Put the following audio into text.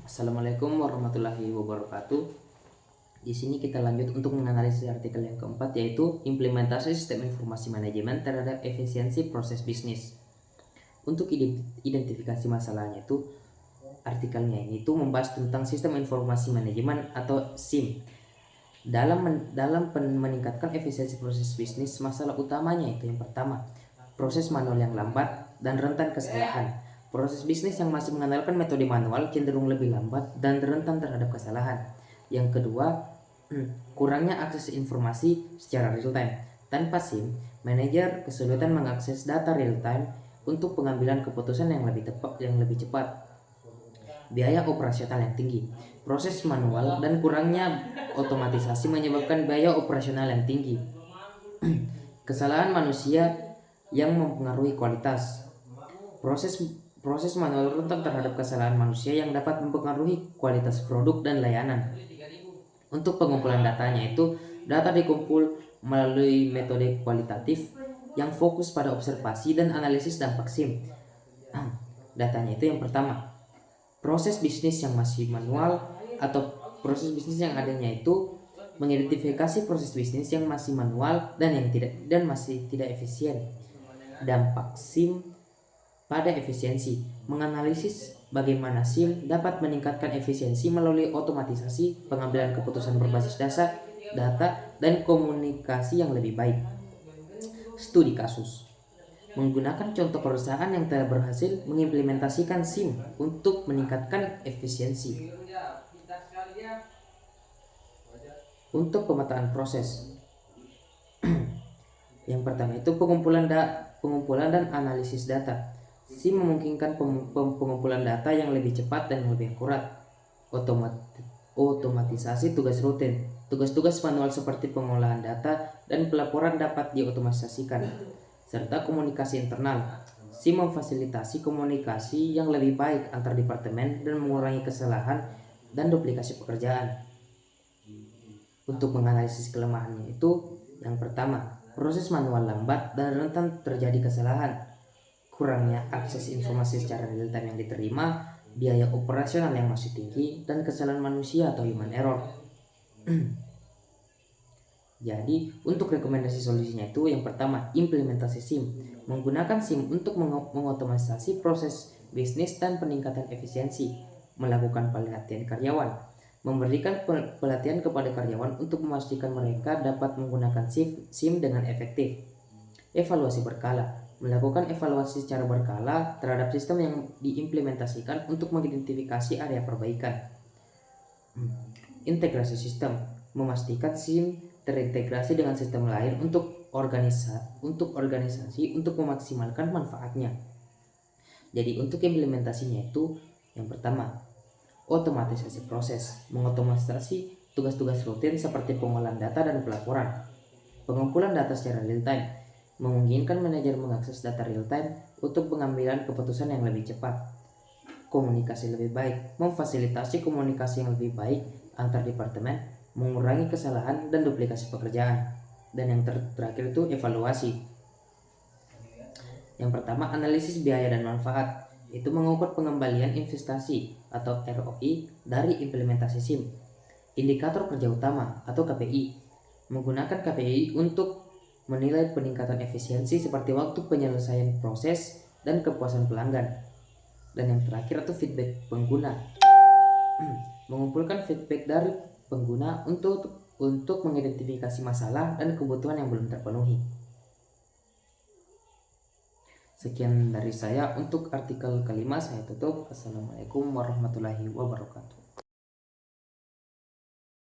Assalamualaikum warahmatullahi wabarakatuh. Di sini kita lanjut untuk menganalisis artikel yang keempat, yaitu implementasi sistem informasi manajemen terhadap efisiensi proses bisnis. Untuk identifikasi masalahnya itu, artikelnya ini itu membahas tentang sistem informasi manajemen atau SIM. Dalam meningkatkan efisiensi proses bisnis, masalah utamanya itu yang pertama, proses manual yang lambat dan rentan kesalahan. Proses bisnis yang masih mengandalkan metode manual cenderung lebih lambat dan rentan terhadap kesalahan. Yang kedua, kurangnya akses informasi secara real time. Tanpa SIM, manajer kesulitan mengakses data real time untuk pengambilan keputusan yang lebih cepat. Biaya operasional yang tinggi. Proses manual dan kurangnya otomatisasi menyebabkan biaya operasional yang tinggi. Kesalahan manusia yang mempengaruhi kualitas. Proses manual rentan terhadap kesalahan manusia yang dapat mempengaruhi kualitas produk dan layanan. Untuk pengumpulan datanya itu, data dikumpul melalui metode kualitatif yang fokus pada observasi dan analisis dampak SIM. Datanya itu yang pertama, proses bisnis yang masih manual atau proses bisnis yang adanya itu mengidentifikasi proses bisnis yang masih manual dan masih tidak efisien. Dampak SIM pada efisiensi, menganalisis bagaimana SIM dapat meningkatkan efisiensi melalui otomatisasi, pengambilan keputusan berbasis data, dan komunikasi yang lebih baik. Studi kasus menggunakan contoh perusahaan yang telah berhasil mengimplementasikan SIM untuk meningkatkan efisiensi. Untuk pemetaan proses, yang pertama itu pengumpulan dan analisis data. SIM memungkinkan pengumpulan data yang lebih cepat dan lebih akurat. Otomatisasi tugas rutin. Tugas-tugas manual seperti pengolahan data dan pelaporan dapat diotomatisasikan. Serta komunikasi internal. SIM memfasilitasi komunikasi yang lebih baik antar departemen dan mengurangi kesalahan dan duplikasi pekerjaan. Untuk menganalisis kelemahannya itu, yang pertama, proses manual lambat dan rentan terjadi kesalahan. Kurangnya akses informasi secara real time yang diterima, biaya operasional yang masih tinggi, dan kesalahan manusia atau human error. Jadi, untuk rekomendasi solusinya itu yang pertama, implementasi SIM. Menggunakan SIM untuk mengotomatisasi proses bisnis dan peningkatan efisiensi. Melakukan pelatihan karyawan. Memberikan pelatihan kepada karyawan untuk memastikan mereka dapat menggunakan SIM dengan efektif. Evaluasi berkala. Melakukan evaluasi secara berkala terhadap sistem yang diimplementasikan untuk mengidentifikasi area perbaikan. Integrasi sistem. Memastikan SIM terintegrasi dengan sistem lain untuk organisasi untuk memaksimalkan manfaatnya. Jadi untuk implementasinya itu yang pertama, otomatisasi proses. Mengotomatisasi tugas-tugas rutin seperti pengolahan data dan pelaporan. Pengumpulan data secara real time. Memungkinkan manajer mengakses data real time untuk pengambilan keputusan yang lebih cepat. Komunikasi lebih baik, memfasilitasi komunikasi yang lebih baik antar departemen, mengurangi kesalahan dan duplikasi pekerjaan. Dan yang terakhir itu evaluasi. Yang pertama, analisis biaya dan manfaat. Itu mengukur pengembalian investasi atau ROI dari implementasi SIM. Indikator kerja utama atau KPI. Menggunakan KPI untuk menilai peningkatan efisiensi seperti waktu penyelesaian proses dan kepuasan pelanggan. Dan yang terakhir itu feedback pengguna. Mengumpulkan feedback dari pengguna untuk mengidentifikasi masalah dan kebutuhan yang belum terpenuhi. Sekian dari saya untuk artikel kelima, saya tutup. Assalamualaikum warahmatullahi wabarakatuh.